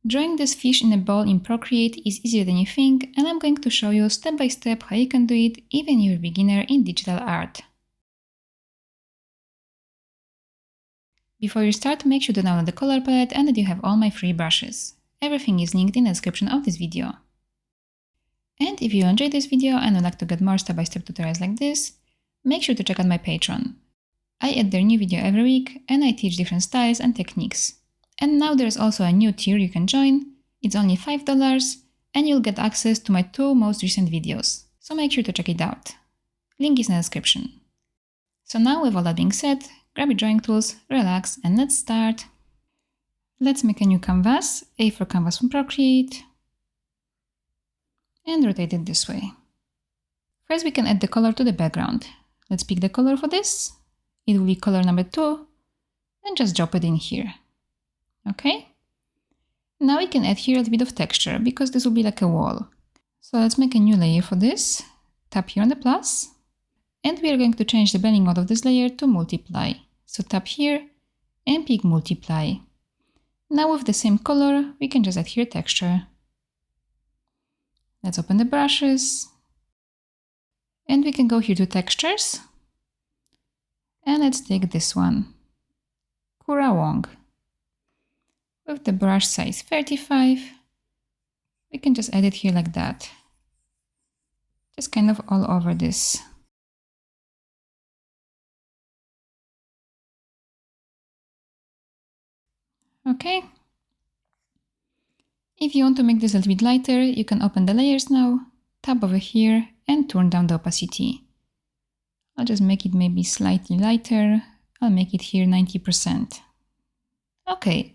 Drawing this fish in a bowl in Procreate is easier than you think, and I'm going to show you step by step how you can do it even if you're a beginner in digital art. Before you start, make sure to download the color palette and that you have all my free brushes. Everything is linked in the description of this video. And if you enjoyed this video and would like to get more step-by-step tutorials like this, make sure to check out my Patreon. I add their new video every week and I teach different styles and techniques. And now there's also a new tier you can join. It's only $5 and you'll get access to my 2 most recent videos. So make sure to check it out. Link is in the description. So now with all that being said, grab your drawing tools, relax, and let's start. Let's make a new canvas, A4 canvas from Procreate, and rotate it this way. First we can add the color to the background. Let's pick the color for this. It will be color number 2, and just drop it in here. Okay? Now we can add here a little bit of texture, because this will be like a wall. So let's make a new layer for this. Tap here on the plus, and we are going to change the blending mode of this layer to multiply. So tap here and pick multiply. Now with the same color, we can just add here texture. Let's open the brushes. And we can go here to textures. And let's take this one. Kura Wong. With the brush size 35, we can just add it here like that. Just kind of all over this. Okay. If you want to make this a little bit lighter, you can open the layers now, tap over here and turn down the opacity. I'll just make it maybe slightly lighter. I'll make it here 90%. Okay.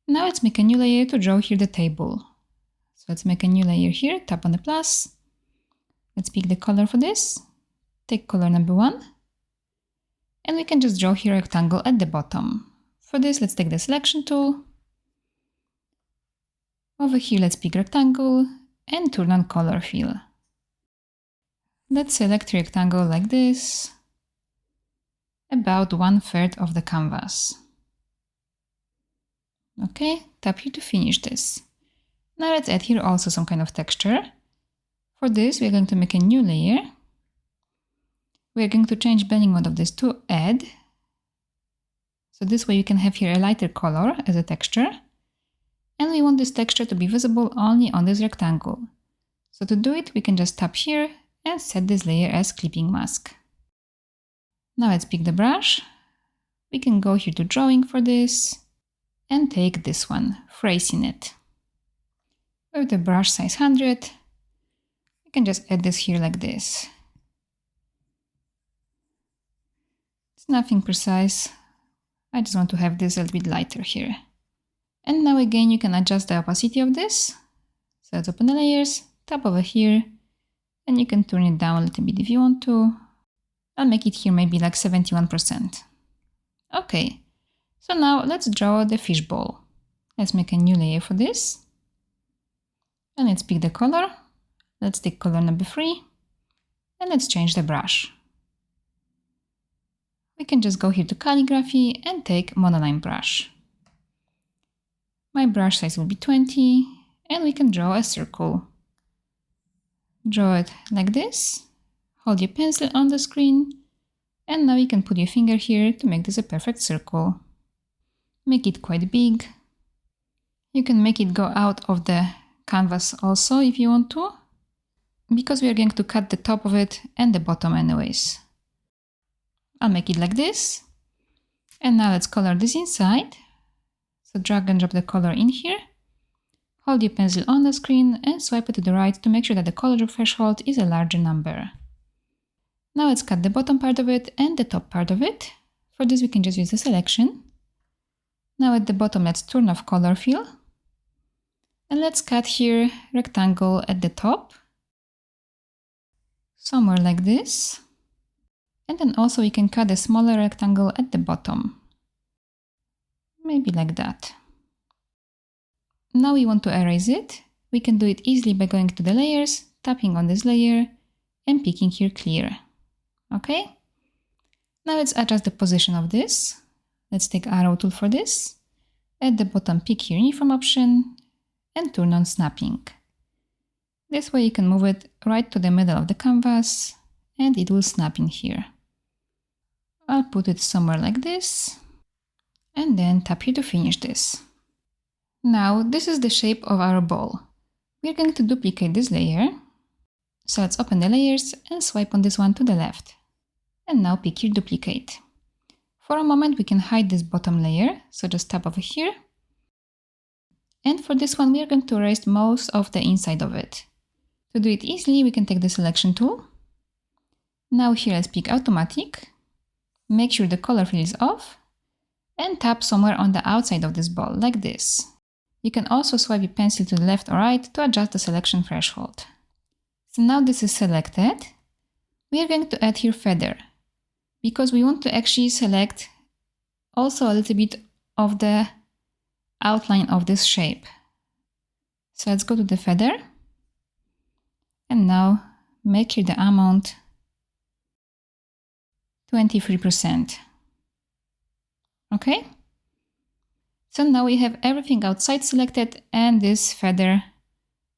Now let's make a new layer to draw here the table. So let's make a new layer here, tap on the plus. Let's pick the color for this. Take color number 1. And we can just draw here a rectangle at the bottom. For this, let's take the selection tool. Over here, let's pick rectangle and turn on color fill. Let's select rectangle like this, about 1/3 of the canvas. Okay, tap here to finish this. Now let's add here also some kind of texture. For this, we're going to make a new layer. We're going to change blending mode of this to add. So this way you can have here a lighter color as a texture. And we want this texture to be visible only on this rectangle. So to do it, we can just tap here and set this layer as clipping mask. Now let's pick the brush. We can go here to drawing for this and take this one, phrase in it. With the brush size 100, we can just add this here like this. It's nothing precise. I just want to have this a little bit lighter here. And now again, you can adjust the opacity of this. So let's open the layers, tap over here, and you can turn it down a little bit if you want to. I'll make it here maybe like 71%. Okay, so now let's draw the fishbowl. Let's make a new layer for this. And let's pick the color. Let's take color number 3, and let's change the brush. We can just go here to calligraphy and take monoline brush. My brush size will be 20, and we can draw a circle. Draw it like this. Hold your pencil on the screen, and now you can put your finger here to make this a perfect circle. Make it quite big. You can make it go out of the canvas also if you want to, because we are going to cut the top of it and the bottom anyways. I'll make it like this. And now let's color this inside. So drag and drop the color in here. Hold your pencil on the screen and swipe it to the right to make sure that the color threshold is a larger number. Now let's cut the bottom part of it and the top part of it. For this we can just use the selection. Now at the bottom let's turn off color fill. And let's cut here rectangle at the top. Somewhere like this. And then also we can cut a smaller rectangle at the bottom. Maybe like that. Now we want to erase it. We can do it easily by going to the layers, tapping on this layer, and picking here clear. Okay? Now let's adjust the position of this. Let's take arrow tool for this. At the bottom, pick here uniform option, and turn on snapping. This way you can move it right to the middle of the canvas and it will snap in here. I'll put it somewhere like this and then tap here to finish this. Now this is the shape of our ball. We're going to duplicate this layer. So let's open the layers and swipe on this one to the left. And now pick your duplicate. For a moment we can hide this bottom layer, so just tap over here. And for this one we are going to erase most of the inside of it. To do it easily we can take the selection tool. Now here let's pick automatic. Make sure the color fill is off. And tap somewhere on the outside of this ball, like this. You can also swipe your pencil to the left or right to adjust the selection threshold. So now this is selected. We are going to add here feather, because we want to actually select also a little bit of the outline of this shape. So let's go to the feather. And now make here the amount 23%. Okay? So now we have everything outside selected and this feather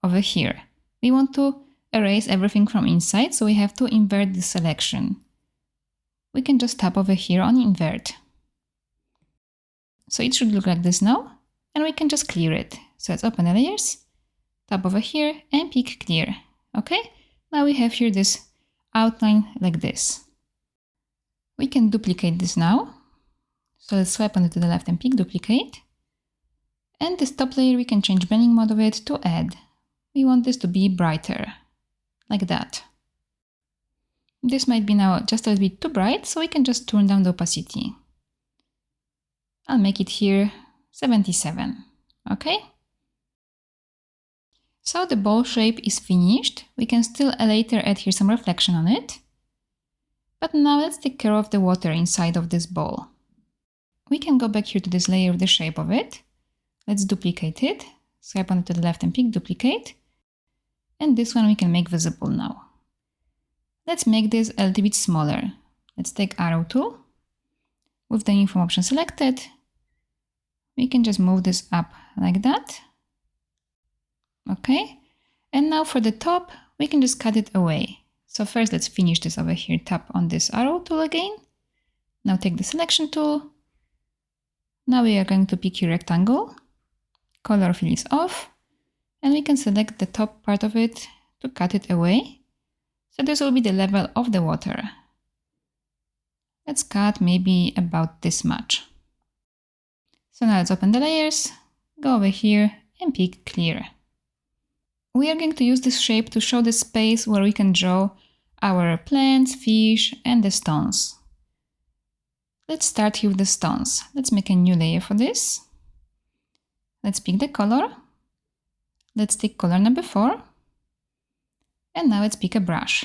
over here. We want to erase everything from inside, so we have to invert the selection. We can just tap over here on invert. So it should look like this now, and we can just clear it. So let's open the layers, tap over here and pick clear. Okay, now we have here this outline like this. We can duplicate this now. So let's swipe on it to the left and pick duplicate. And this top layer we can change blending mode of it to add. We want this to be brighter, like that. This might be now just a little bit too bright, so we can just turn down the opacity. I'll make it here 77, okay? So the ball shape is finished. We can still later add here some reflection on it. But now let's take care of the water inside of this ball. We can go back here to this layer with the shape of it. Let's duplicate it. Swipe on it to the left and pick duplicate. And this one we can make visible now. Let's make this a little bit smaller. Let's take arrow tool. With the uniform option selected, we can just move this up like that. Okay. And now for the top, we can just cut it away. So first let's finish this over here. Tap on this arrow tool again. Now take the selection tool. Now we are going to pick your rectangle. Color fill is off. And we can select the top part of it to cut it away. So this will be the level of the water. Let's cut maybe about this much. So now let's open the layers, go over here and pick clear. We are going to use this shape to show the space where we can draw our plants, fish and the stones. Let's start here with the stones. Let's make a new layer for this. Let's pick the color. Let's take color number 4. And now let's pick a brush.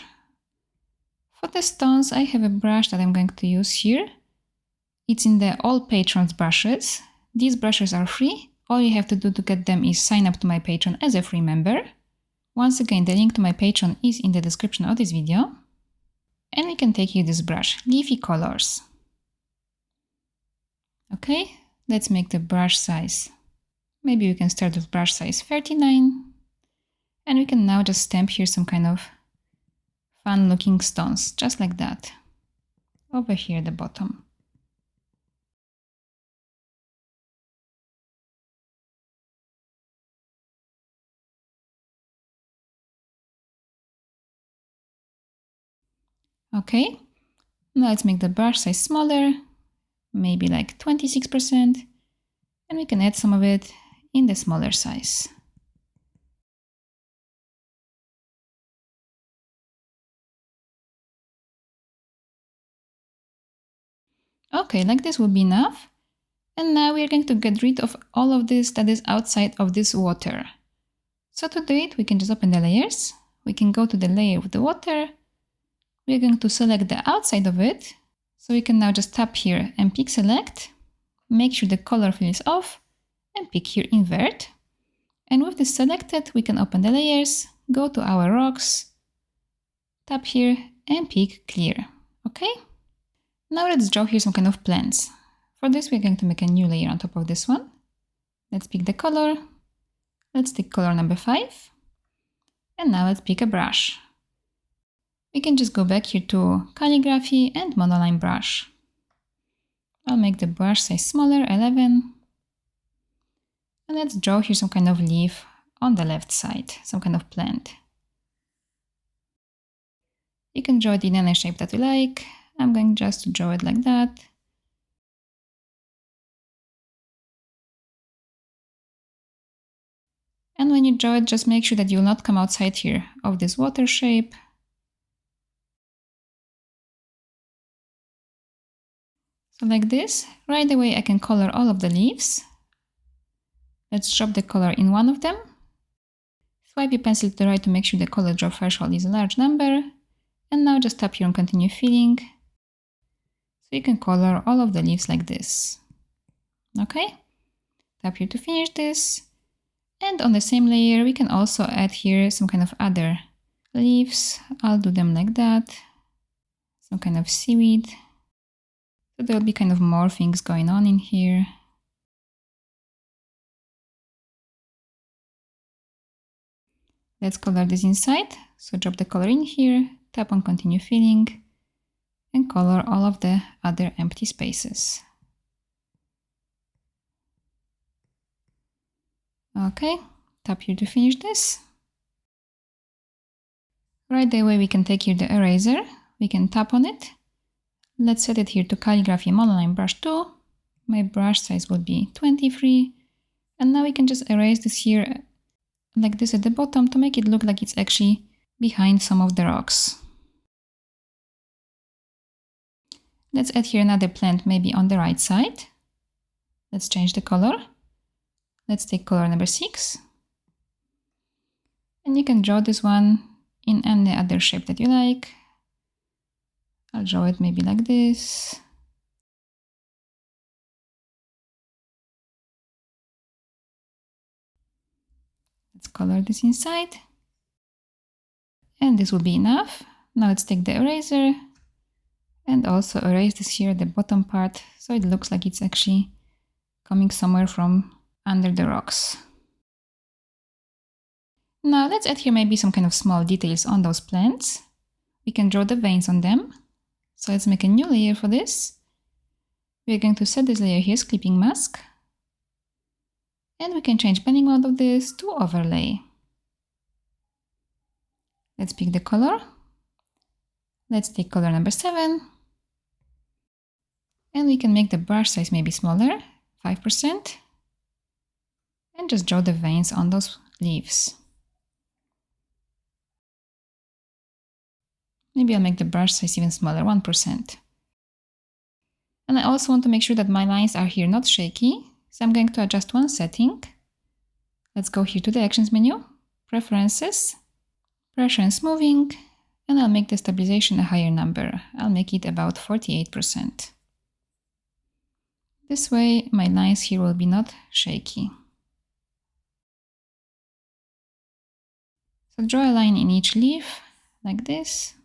For the stones, I have a brush that I'm going to use here. It's in the All Patrons brushes. These brushes are free. All you have to do to get them is sign up to my Patreon as a free member. Once again, the link to my Patreon is in the description of this video. And we can take here this brush, Leafy Colors. Okay, let's make the brush size. Maybe we can start with brush size 39. And we can now just stamp here some kind of fun looking stones, just like that. Over here at the bottom. Okay, now let's make the brush size smaller, maybe like 26%, and we can add some of it in the smaller size. Okay, like this will be enough. And now we are going to get rid of all of this that is outside of this water. So to do it, we can just open the layers. We can go to the layer with the water. We are going to select the outside of it. So we can now just tap here and pick select. Make sure the color fill is off and pick here invert. And with this selected, we can open the layers, go to our rocks, tap here and pick clear. Okay. Now let's draw here some kind of plants. For this, we're going to make a new layer on top of this one. Let's pick the color. Let's take color number 5. And now let's pick a brush. We can just go back here to calligraphy and monoline brush. I'll make the brush size smaller, 11. And let's draw here some kind of leaf on the left side, some kind of plant. You can draw it in any shape that you like. I'm going just to draw it like that. And when you draw it, just make sure that you will not come outside here of this water shape. So like this, right away I can color all of the leaves. Let's drop the color in one of them. Swipe your pencil to the right to make sure the color drop threshold is a large number. And now just tap here on continue filling. So you can color all of the leaves like this. Okay? Tap here to finish this. And on the same layer, we can also add here some kind of other leaves. I'll do them like that. Some kind of seaweed. So there'll be kind of more things going on in here. Let's color this inside. So drop the color in here, tap on continue filling, and color all of the other empty spaces. Okay, tap here to finish this. Right away we can take here the eraser, we can tap on it. Let's set it here to calligraphy monoline brush 2. My brush size will be 23. And now we can just erase this here like this at the bottom to make it look like it's actually behind some of the rocks. Let's add here another plant maybe on the right side. Let's change the color. Let's take color number 6. And you can draw this one in any other shape that you like. I'll draw it maybe like this. Let's color this inside. And this will be enough. Now let's take the eraser and also erase this here at the bottom part so it looks like it's actually coming somewhere from under the rocks. Now let's add here maybe some kind of small details on those plants. We can draw the veins on them. So let's make a new layer for this. We're going to set this layer here as clipping mask. And we can change blending mode of this to overlay. Let's pick the color. Let's take color number 7. And we can make the brush size maybe smaller, 5%. And just draw the veins on those leaves. Maybe I'll make the brush size even smaller, 1%. And I also want to make sure that my lines are here not shaky. So I'm going to adjust one setting. Let's go here to the Actions menu, Preferences, Pressure and Smoothing, and I'll make the stabilization a higher number. I'll make it about 48%. This way my lines here will be not shaky. So draw a line in each leaf, like this.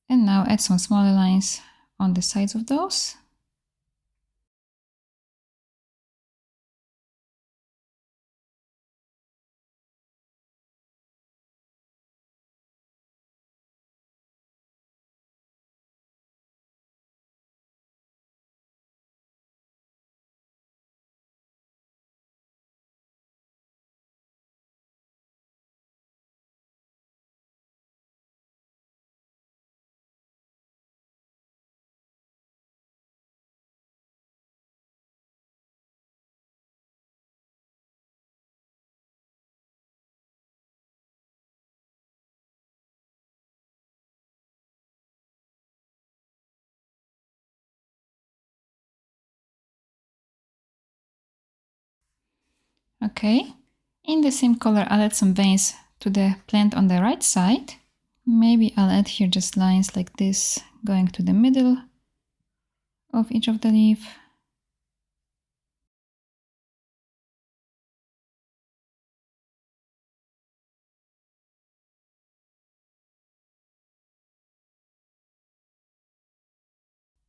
And now add some smaller lines on the sides of those. Okay, in the same color I'll add some veins to the plant on the right side. Maybe I'll add here just lines like this going to the middle of each of the leaf.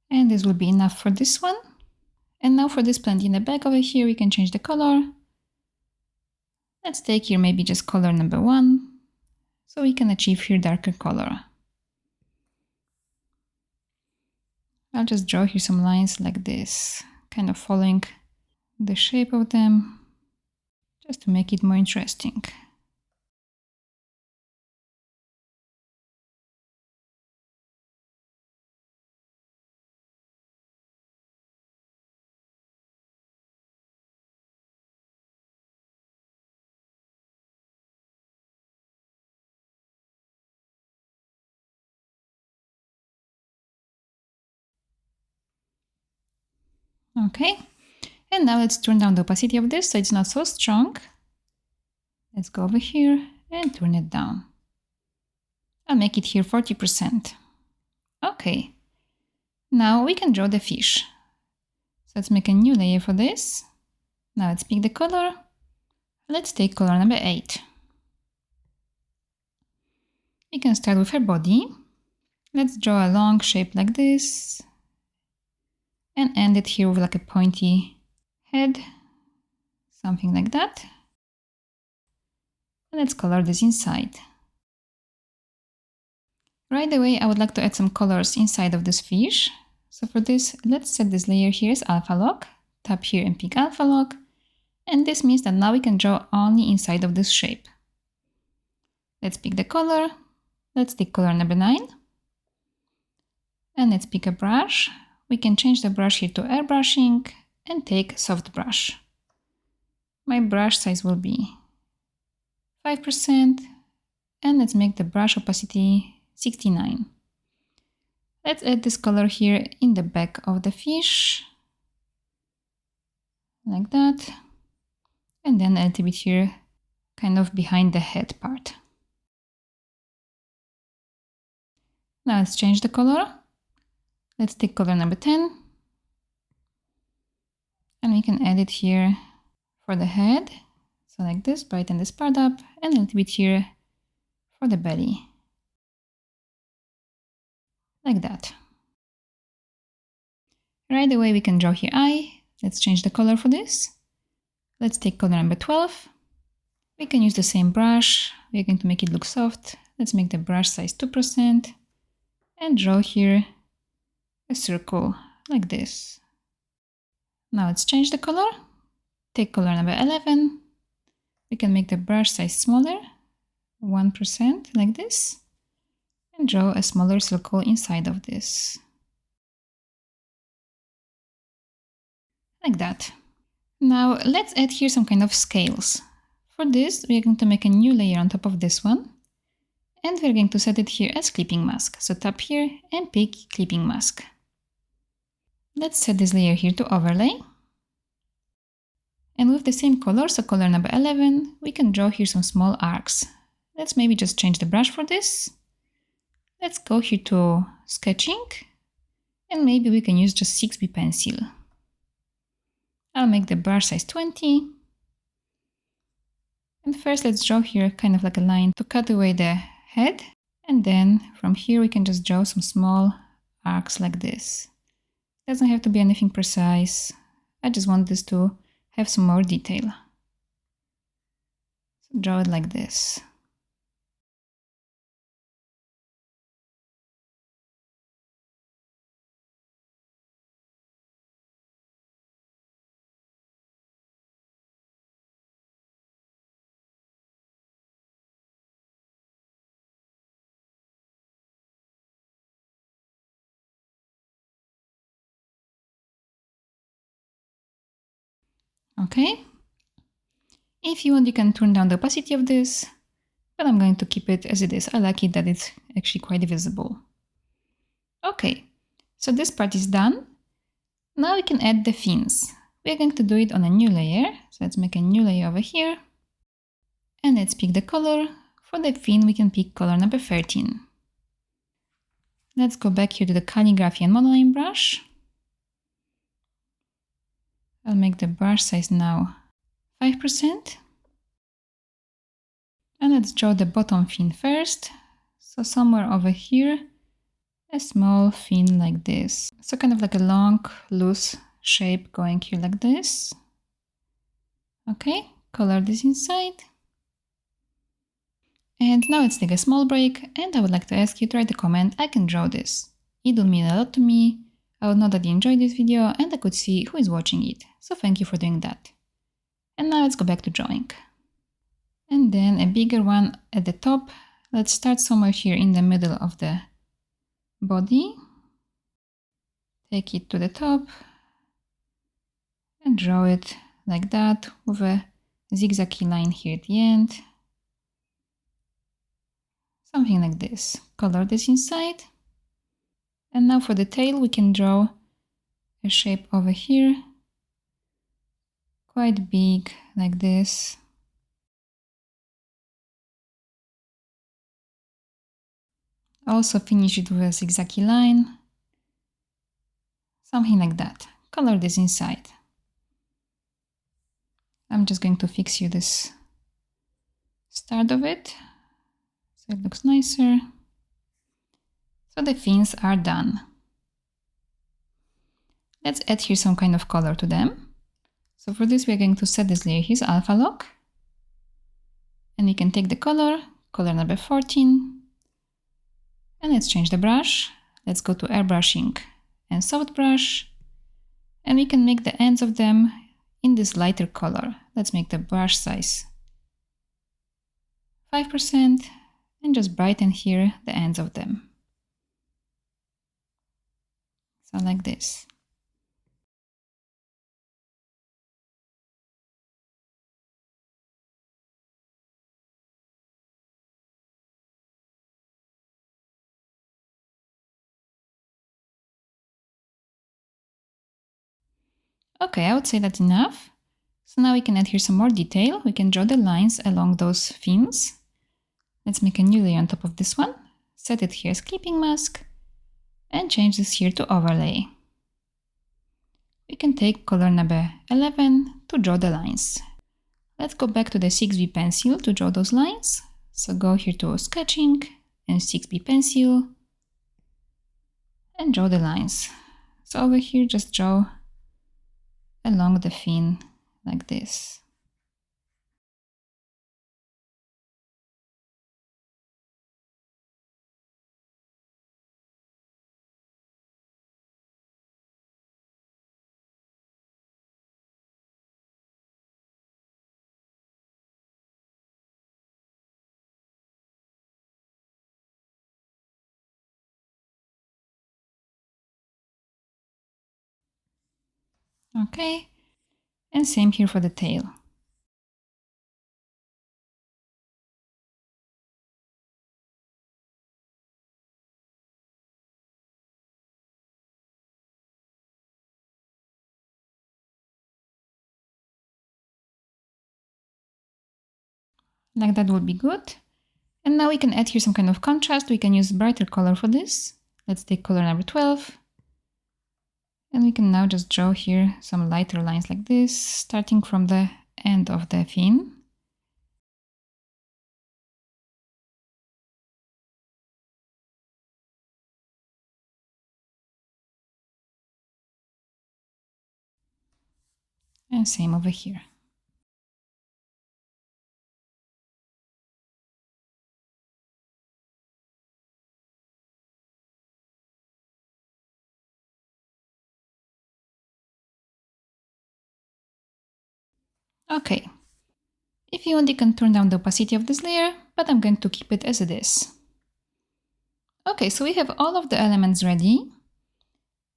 And this will be enough for this one. And now for this plant in the back over here, we can change the color. Let's take here maybe just color number 1, so we can achieve here darker color. I'll just draw here some lines like this, kind of following the shape of them, just to make it more interesting. Okay, and now let's turn down the opacity of this so it's not so strong. Let's go over here and turn it down. I'll make it here 40%. Okay, now we can draw the fish. So let's make a new layer for this. Now let's pick the color. Let's take color number 8. We can start with her body. Let's draw a long shape like this and end it here with like a pointy head, something like that. And let's color this inside. Right away, I would like to add some colors inside of this fish. So for this, let's set this layer here as alpha lock. Tap here and pick alpha lock. And this means that now we can draw only inside of this shape. Let's pick the color. Let's take color number 9. And let's pick a brush. We can change the brush here to airbrushing and take soft brush. My brush size will be 5%. And let's make the brush opacity 69. Let's add this color here in the back of the fish. Like that. And then a little bit here, kind of behind the head part. Now let's change the color. Let's take color number 10. And we can add it here for the head. So like this, brighten this part up, and a little bit here for the belly. Like that. Right away we can draw here eye. Let's change the color for this. Let's take color number 12. We can use the same brush. We're going to make it look soft. Let's make the brush size 2% and draw here a circle like this. Now let's change the color. Take color number 11. We can make the brush size smaller, 1% like this, and draw a smaller circle inside of this. Like that. Now let's add here some kind of scales. For this, we are going to make a new layer on top of this one. And we're going to set it here as clipping mask. So tap here and pick clipping mask. Let's set this layer here to overlay. And with the same color, so color number 11, we can draw here some small arcs. Let's maybe just change the brush for this. Let's go here to sketching. And maybe we can use just 6B pencil. I'll make the brush size 20. And first let's draw here kind of like a line to cut away the head. And then from here we can just draw some small arcs like this. Doesn't have to be anything precise. I just want this to have some more detail. So draw it like this. Okay. If you want, you can turn down the opacity of this, but I'm going to keep it as it is. I like it that it's actually quite visible. Okay, so this part is done. Now we can add the fins. We're going to do it on a new layer. So let's make a new layer over here. And let's pick the color. For the fin, we can pick color number 13. Let's go back here to the calligraphy and monoline brush. I'll make the brush size now 5%. And let's draw the bottom fin first. So somewhere over here, a small fin like this. So kind of like a long, loose shape going here like this. Okay, color this inside. And now let's take a small break, and I would like to ask you to write a comment, I can draw this. It would mean a lot to me. I would know that you enjoyed this video and I could see who is watching it. So thank you for doing that. And now let's go back to drawing. And then a bigger one at the top. Let's start somewhere here in the middle of the body. Take it to the top and draw it like that with a zigzaggy line here at the end. Something like this. Color this inside. And now for the tail we can draw a shape over here. Quite big, like this. Also finish it with a zigzaggy line. Something like that. Color this inside. I'm just going to fix you this start of it, so it looks nicer. So the fins are done. Let's add here some kind of color to them. So for this we're going to set this layer here as alpha lock. And we can take the color number 14. And let's change the brush. Let's go to airbrushing and soft brush. And we can make the ends of them in this lighter color. Let's make the brush size 5% and just brighten here the ends of them. So like this. Okay, I would say that's enough. So now we can add here some more detail. We can draw the lines along those fins. Let's make a new layer on top of this one. Set it here as clipping mask and change this here to overlay. We can take color number 11 to draw the lines. Let's go back to the 6B pencil to draw those lines. So go here to sketching and 6B pencil and draw the lines. So over here just draw along the fin like this. Okay, and same here for the tail. Like that would be good. And now we can add here some kind of contrast. We can use brighter color for this. Let's take color number 12. And we can now just draw here some lighter lines like this, starting from the end of the fin. And same over here. Okay. If you want, you can turn down the opacity of this layer, but I'm going to keep it as it is. Okay, so we have all of the elements ready.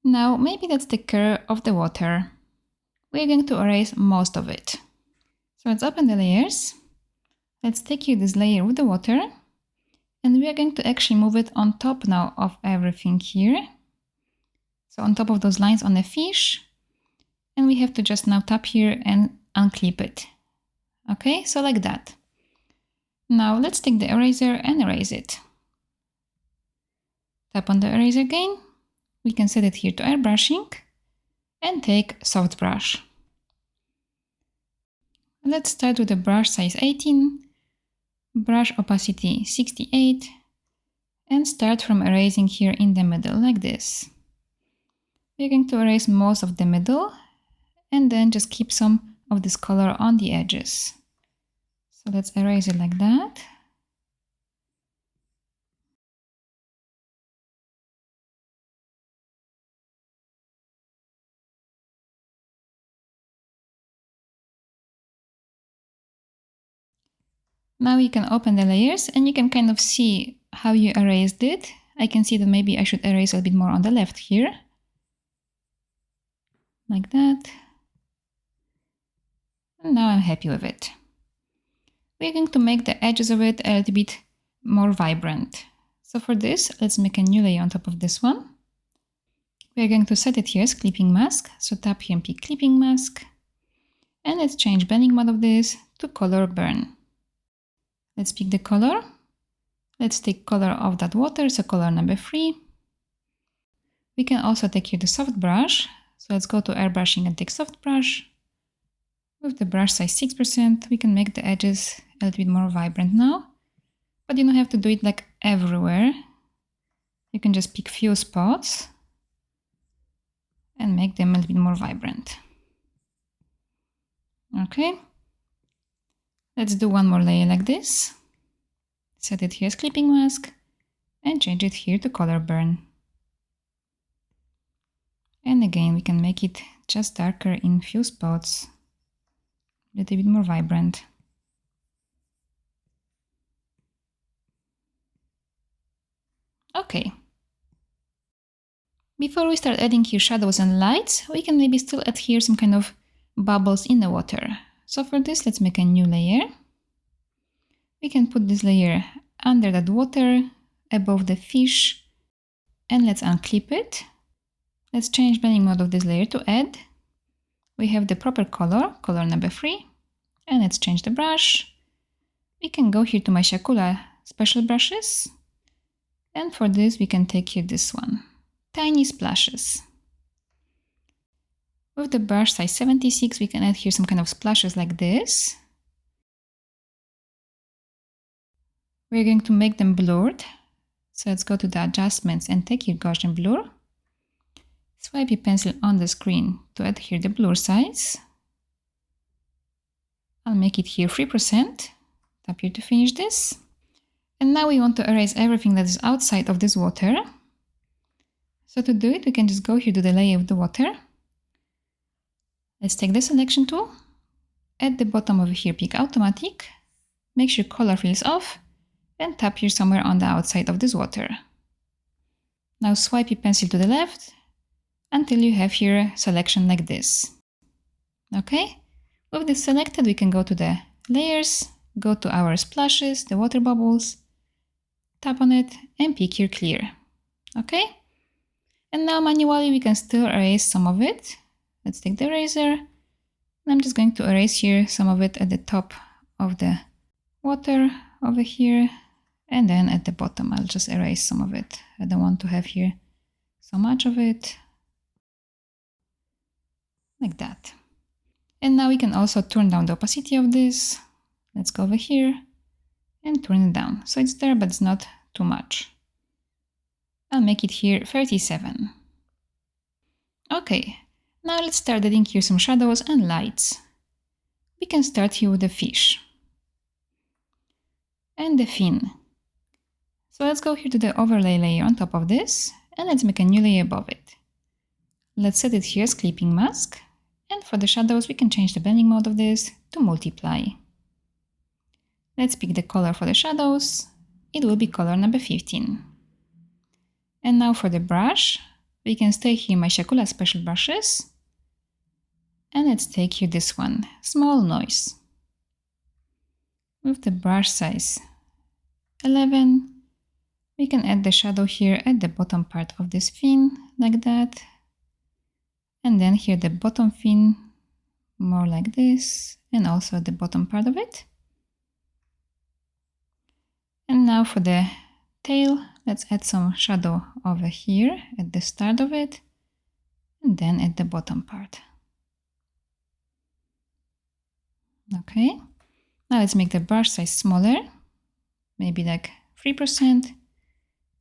Now maybe let's take care of the water. We're going to erase most of it. So let's open the layers. Let's take here this layer with the water. And we are going to actually move it on top now of everything here. So on top of those lines on the fish. And we have to just now tap here and unclip it. Okay, so like that. Now let's take the eraser and erase it. Tap on the eraser again. We can set it here to airbrushing and take soft brush. Let's start with the brush size 18, brush opacity 68, and start from erasing here in the middle like this. We're going to erase most of the middle and then just keep some of this color on the edges. So let's erase it like that. Now you can open the layers and you can kind of see how you erased it. I can see that maybe I should erase a bit more on the left here. Like that. And now I'm happy with it. We're going to make the edges of it a little bit more vibrant. So for this, let's make a new layer on top of this one. We're going to set it here as clipping mask. So tap here and pick clipping mask. And let's change blending mode of this to color burn. Let's pick the color. Let's take color of that water, so color number 3. We can also take here the soft brush. So let's go to airbrushing and take soft brush. With the brush size 6%, we can make the edges a little bit more vibrant now. But you don't have to do it like everywhere. You can just pick few spots and make them a little bit more vibrant. Okay. Let's do one more layer like this. Set it here as clipping mask and change it here to color burn. And again, we can make it just darker in few spots, a little bit more vibrant. Okay. Before we start adding here shadows and lights, we can maybe still add here some kind of bubbles in the water. So for this, let's make a new layer. We can put this layer under that water, above the fish, and let's unclip it. Let's change blending mode of this layer to add. We have the proper color, color number 3, and let's change the brush. We can go here to my Siakulaart special brushes, and for this we can take here this one, tiny splashes. With the brush size 76, we can add here some kind of splashes like this. We're going to make them blurred. So let's go to the adjustments and take here Gaussian blur. Swipe your pencil on the screen to add here the blur size. I'll make it here 3%. Tap here to finish this. And now we want to erase everything that is outside of this water. So to do it, we can just go here to the layer of the water. Let's take the selection tool. At the bottom over here, pick automatic. Make sure color fill is off. And tap here somewhere on the outside of this water. Now swipe your pencil to the left until you have here a selection like this. Okay? With this selected, we can go to the layers, go to our splashes, the water bubbles, tap on it and pick here clear. Okay? And now manually we can still erase some of it. Let's take the eraser. And I'm just going to erase here some of it at the top of the water over here. And then at the bottom, I'll just erase some of it. I don't want to have here so much of it. Like that. And now we can also turn down the opacity of this. Let's go over here and turn it down. So it's there, but it's not too much. I'll make it here 37. Okay, now let's start adding here some shadows and lights. We can start here with the fish and the fin. So let's go here to the overlay layer on top of this and let's make a new layer above it. Let's set it here as clipping mask, and for the shadows we can change the blending mode of this to multiply. Let's pick the color for the shadows. It will be color number 15. And now for the brush, we can stay here in my Siakulaart special brushes. And let's take here this one, small noise. With the brush size 11, we can add the shadow here at the bottom part of this fin, like that. And then here the bottom fin, more like this, and also the bottom part of it. And now for the tail, let's add some shadow over here at the start of it, and then at the bottom part. Okay, now let's make the brush size smaller, maybe like 3%,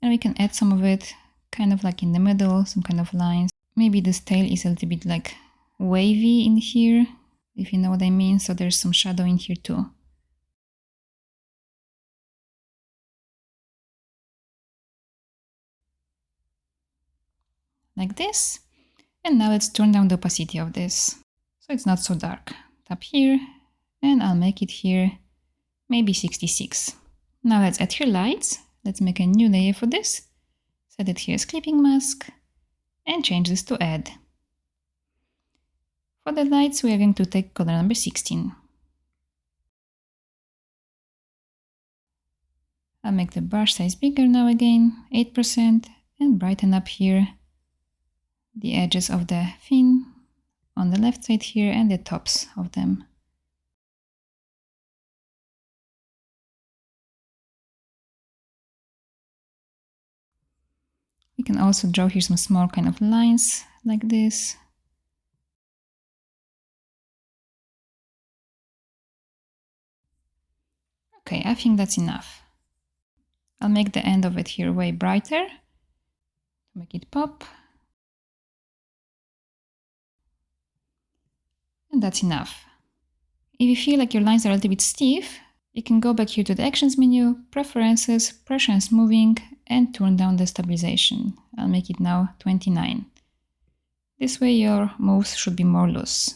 and we can add some of it kind of like in the middle, some kind of lines. maybe this tail is a little bit like wavy in here, if you know what I mean, so there's some shadow in here too. Like this. And now let's turn down the opacity of this, so it's not so dark. Tap here, and I'll make it here maybe 66. Now let's add here lights. Let's make a new layer for this. Set it here as clipping mask, and change this to add. For the lights, we are going to take color number 16. I'll make the brush size bigger now again, 8%, and brighten up here the edges of the fin on the left side here and the tops of them. We can also draw here some small kind of lines like this. Okay, I think that's enough. I'll make the end of it here way brighter to make it pop. And that's enough. If you feel like your lines are a little bit stiff, you can go back here to the Actions menu, Preferences, Pressure and Smoothing, and turn down the stabilization. I'll make it now 29. This way your moves should be more loose.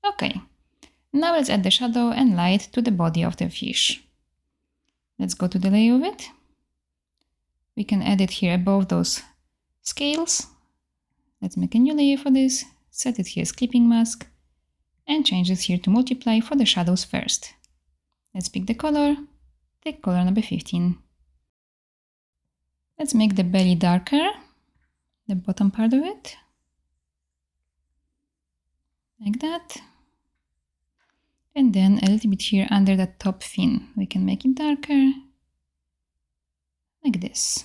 Okay, now let's add the shadow and light to the body of the fish. Let's go to the layer of it. We can add it here above those scales. Let's make a new layer for this, set it here as clipping mask, and change this here to multiply for the shadows first. Let's pick the color, take color number 15. Let's make the belly darker, the bottom part of it, like that. And then a little bit here under the top fin, we can make it darker, like this.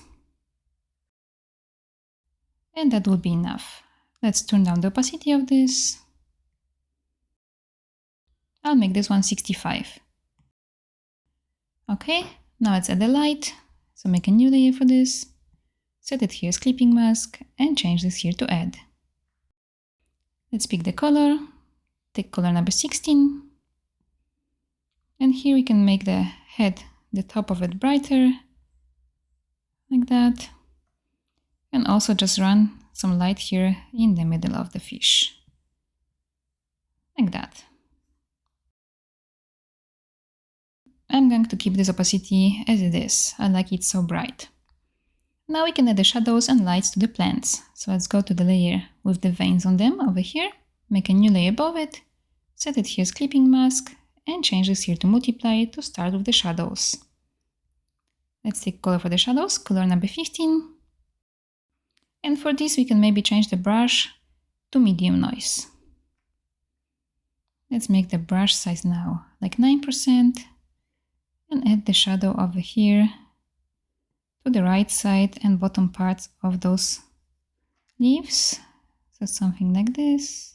And that will be enough. Let's turn down the opacity of this. I'll make this one 65. Okay, now let's add the light. So make a new layer for this. Set it here as clipping mask and change this here to add. Let's pick the color, take color number 16. And here we can make the head, the top of it brighter, like that. And also just run some light here in the middle of the fish, like that. I'm going to keep this opacity as it is. I like it so bright. Now we can add the shadows and lights to the plants. So let's go to the layer with the veins on them over here, make a new layer above it, set it here as clipping mask, and change this here to multiply to start with the shadows. Let's take color for the shadows, color number 15. And for this we can maybe change the brush to medium noise. Let's make the brush size now like 9% and add the shadow over here to the right side and bottom parts of those leaves. So something like this.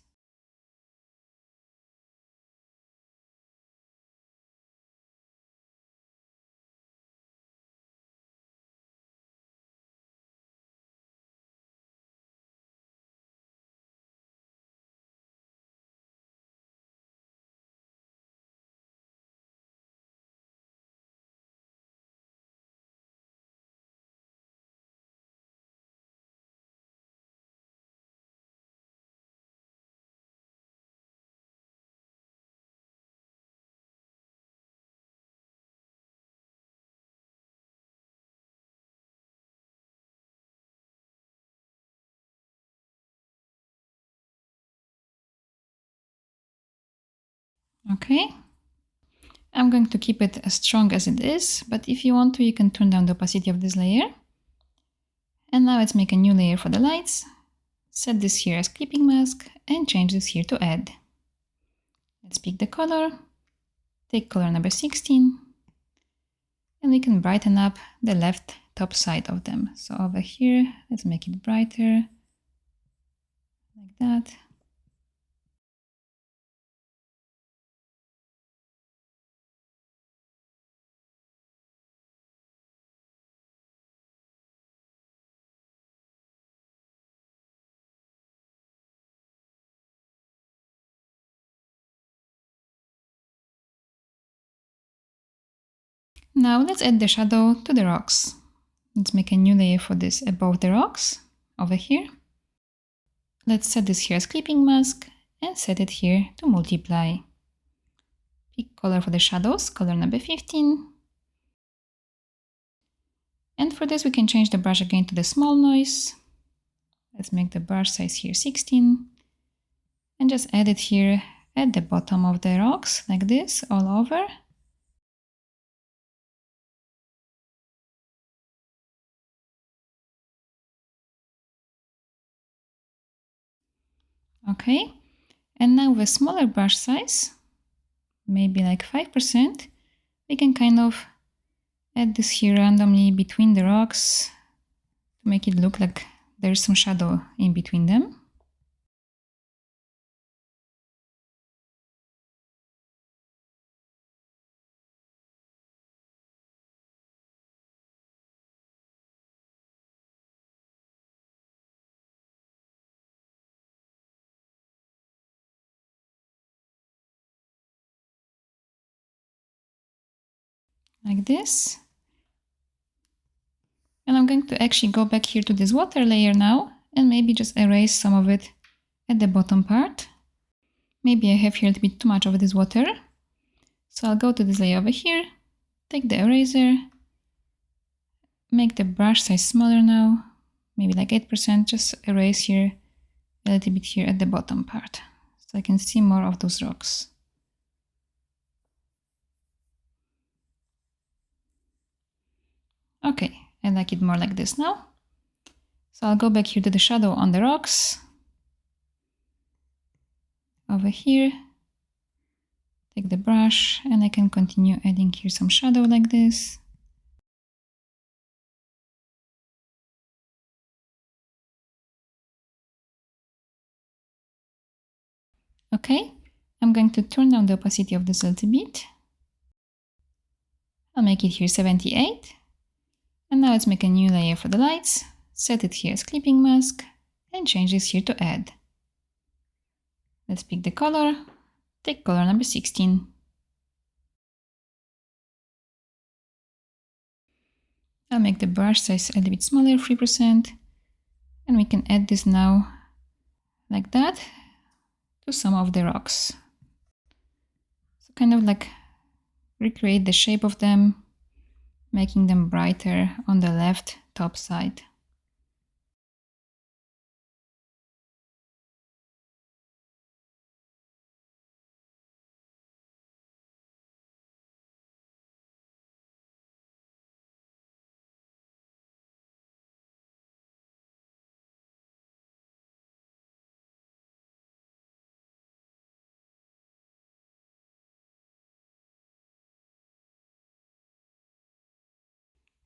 Okay. I'm going to keep it as strong as it is, but if you want to, you can turn down the opacity of this layer. And now let's make a new layer for the lights. Set this here as clipping mask and change this here to add. Let's pick the color, take color number 16, and we can brighten up the left top side of them. So over here, let's make it brighter, like that. Now let's add the shadow to the rocks. Let's make a new layer for this above the rocks, over here. Let's set this here as clipping mask and set it here to multiply. Pick color for the shadows, color number 15. And for this we can change the brush again to the small noise. Let's make the brush size here 16. And just add it here at the bottom of the rocks, like this, all over. Okay, and now with a smaller brush size, maybe like 5%, we can kind of add this here randomly between the rocks to make it look like there's some shadow in between them. Like this. And I'm going to actually go back here to this water layer now and maybe just erase some of it at the bottom part. Maybe I have here a little bit too much of this water. So I'll go to this layer over here, take the eraser, make the brush size smaller now, maybe like 8%, just erase here a little bit here at the bottom part, so I can see more of those rocks. Okay, I like it more like this now. So I'll go back here to the shadow on the rocks. Over here, take the brush and I can continue adding here some shadow like this. Okay, I'm going to turn down the opacity of this a little bit. I'll make it here 78. And now let's make a new layer for the lights, set it here as clipping mask, and change this here to add. Let's pick the color, take color number 16. I'll make the brush size a little bit smaller, 3%, and we can add this now, like that, to some of the rocks. So kind of like recreate the shape of them, making them brighter on the left top side.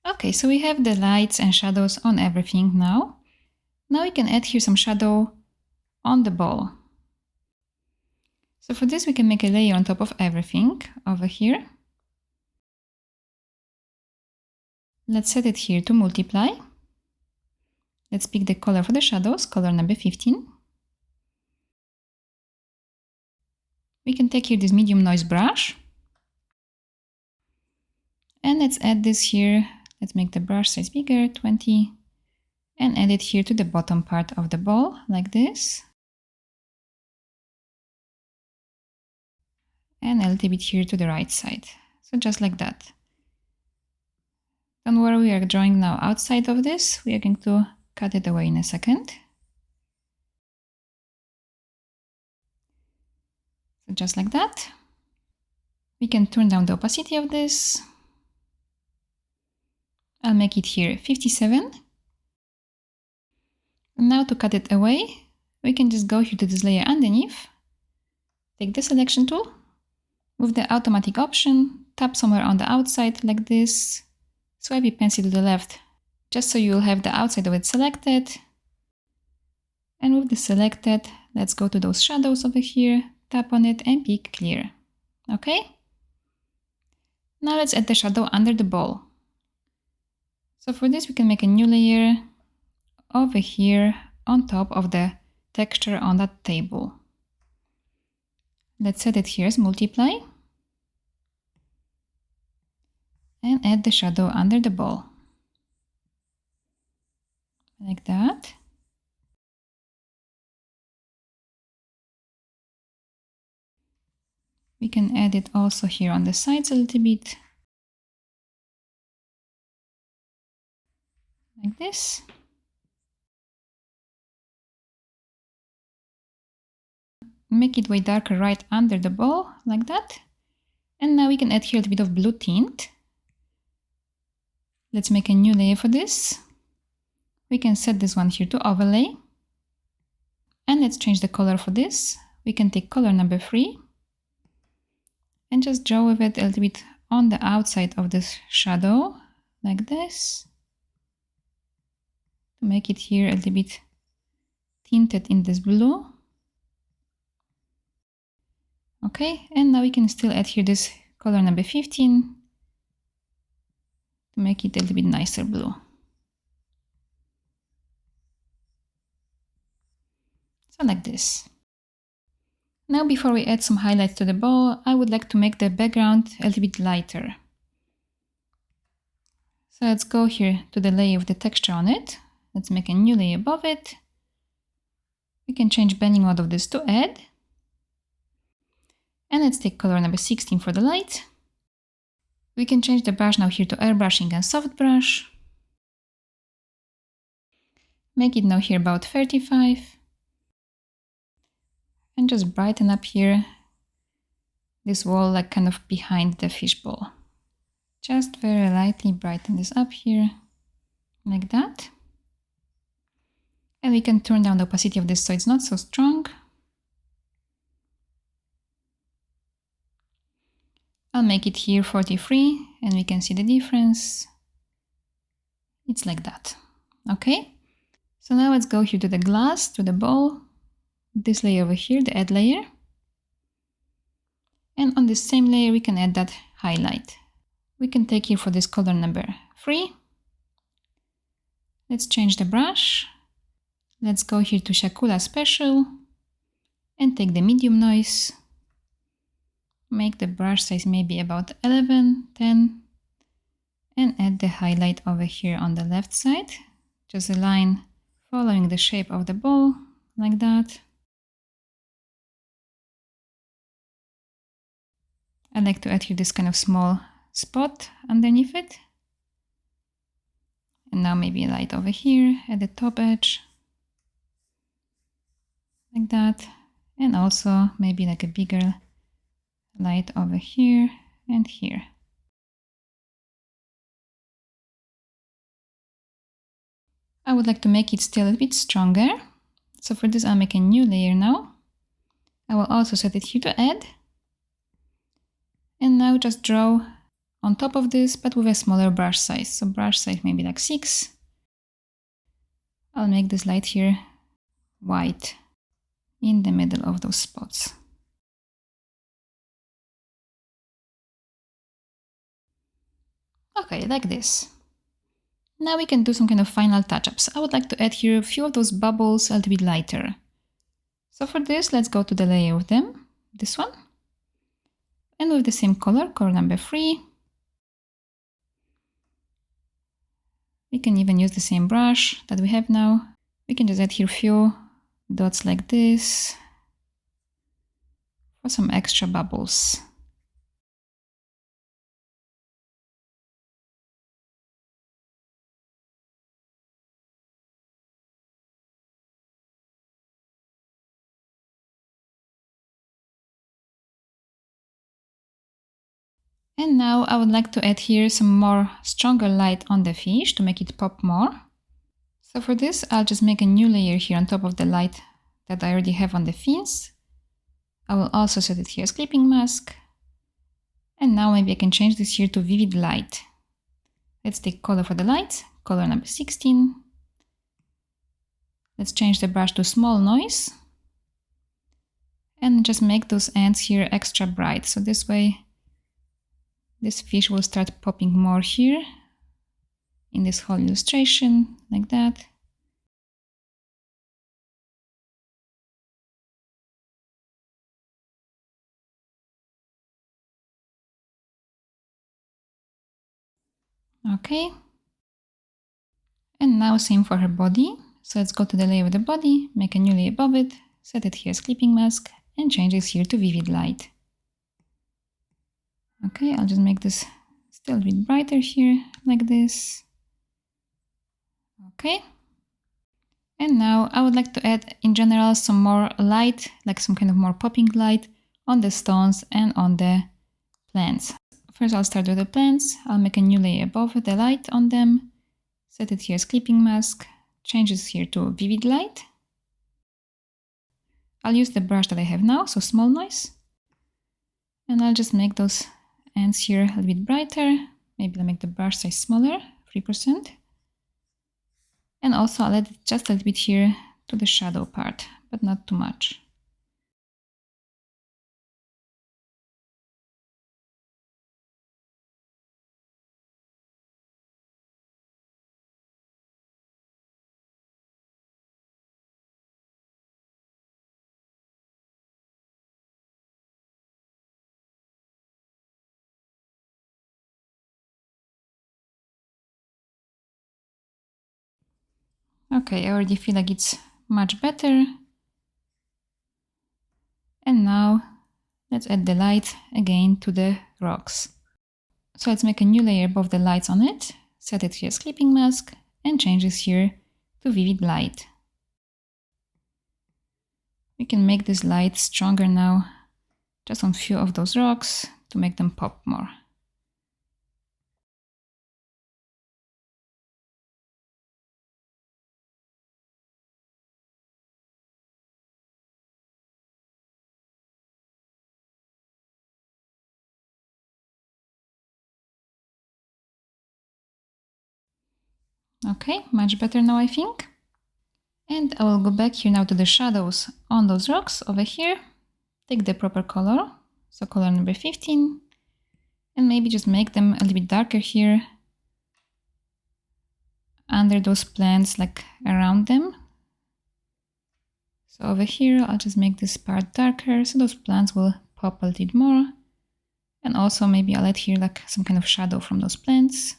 Okay, so we have the lights and shadows on everything now. Now we can add here some shadow on the ball. So for this we can make a layer on top of everything over here. Let's set it here to multiply. Let's pick the color for the shadows, color number 15. We can take here this medium noise brush. And let's add this here. Let's make the brush size bigger, 20. And add it here to the bottom part of the ball, like this. And a little bit here to the right side. So just like that. Don't worry, we are drawing now outside of this. We are going to cut it away in a second. So just like that. We can turn down the opacity of this. I'll make it here 57. And now to cut it away, we can just go here to this layer underneath. Take the selection tool. With the automatic option, tap somewhere on the outside like this. Swipe your pencil to the left, just so you'll have the outside of it selected. And with the selected, let's go to those shadows over here, tap on it and pick clear. Okay? Now let's add the shadow under the ball. So for this we can make a new layer over here on top of the texture on that table. Let's set it here as multiply. and add the shadow under the ball. Like that. We can add it also here on the sides a little bit. Like this. Make it way darker right under the ball, like that. And now we can add here a little bit of blue tint. Let's make a new layer for this. We can set this one here to overlay. And let's change the color for this. We can take color number 3 and just draw with it a little bit on the outside of this shadow, like this. To make it here a little bit tinted in this blue. Okay, and now we can still add here this color number 15 to make it a little bit nicer blue. So like this. Now before we add some highlights to the ball, I would like to make the background a little bit lighter. So let's go here to the layer with the texture on it. Let's make a new layer above it. We can change blending mode of this to add. And let's take color number 16 for the light. We can change the brush now here to airbrushing and soft brush. Make it now here about 35. And just brighten up here this wall like kind of behind the fishbowl. Just very lightly brighten this up here, like that. And we can turn down the opacity of this so it's not so strong. I'll make it here 43 and we can see the difference. It's like that. Okay. So now let's go here to the glass, to the ball. This layer over here, the add layer. And on this same layer we can add that highlight. We can take here for this color number 3. Let's change the brush. Let's go here to Siakulaart Special and take the medium noise. Make the brush size maybe about 11, 10 and add the highlight over here on the left side. Just a line following the shape of the ball, like that. I like to add here this kind of small spot underneath it. And now maybe a light over here at the top edge. Like that. And also maybe like a bigger light over here and here. I would like to make it still a bit stronger. So for this I'll make a new layer now. I will also set it here to add. And now just draw on top of this, but with a smaller brush size. So brush size maybe like 6. I'll make this light here white in the middle of those spots. Okay, like this. Now we can do some kind of final touch-ups. I would like to add here a few of those bubbles a little bit lighter. So for this, let's go to the layer with them, this one. And with the same color, color number 3. We can even use the same brush that we have now. We can just add here a few dots like this for some extra bubbles. And now I would like to add here some more stronger light on the fish to make it pop more. So for this, I'll just make a new layer here on top of the light that I already have on the fins. I will also set it here as clipping mask. And now maybe I can change this here to vivid light. Let's take color for the light, color number 16. Let's change the brush to small noise. And just make those ends here extra bright. So this way, this fish will start popping more here in this whole illustration, like that. Okay. And now same for her body. So let's go to the layer of the body, make a new layer above it, set it here as clipping mask, and change this here to vivid light. Okay, I'll just make this still a bit brighter here, like this. Okay. And now I would like to add in general some more light, like some kind of more popping light on the stones and on the plants. First I'll start with the plants. I'll make a new layer above the light on them, set it here as clipping mask, change this here to vivid light. I'll use the brush that I have now, so small noise. And I'll just make those ends here a little bit brighter. Maybe I'll make the brush size smaller, 3%. And also I'll add just a little bit here to the shadow part, but not too much. Okay, I already feel like it's much better. And now let's add the light again to the rocks. So let's make a new layer above the lights on it, set it here as clipping mask, and change this here to vivid light. We can make this light stronger now, just on a few of those rocks to make them pop more. Okay, much better now I think. And I will go back here now to the shadows on those rocks over here. Take the proper color, so color number 15, and maybe just make them a little bit darker here under those plants, like around them. So over here, I'll just make this part darker, so those plants will pop a little bit more. And also maybe I'll add here like some kind of shadow from those plants.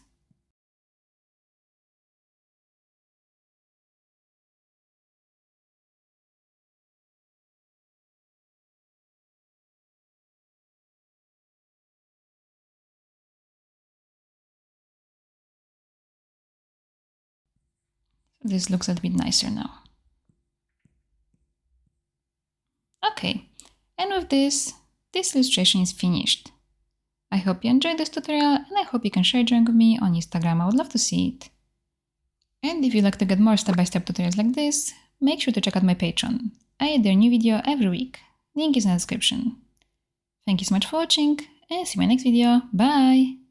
So this looks a little bit nicer now. Okay, and with this illustration is finished. I hope you enjoyed this tutorial and I hope you can share drawing with me on Instagram. I would love to see it. And if you'd like to get more step-by-step tutorials like this, make sure to check out my Patreon. I add a new video every week. Link is in the description. Thank you so much for watching and see you in my next video. Bye!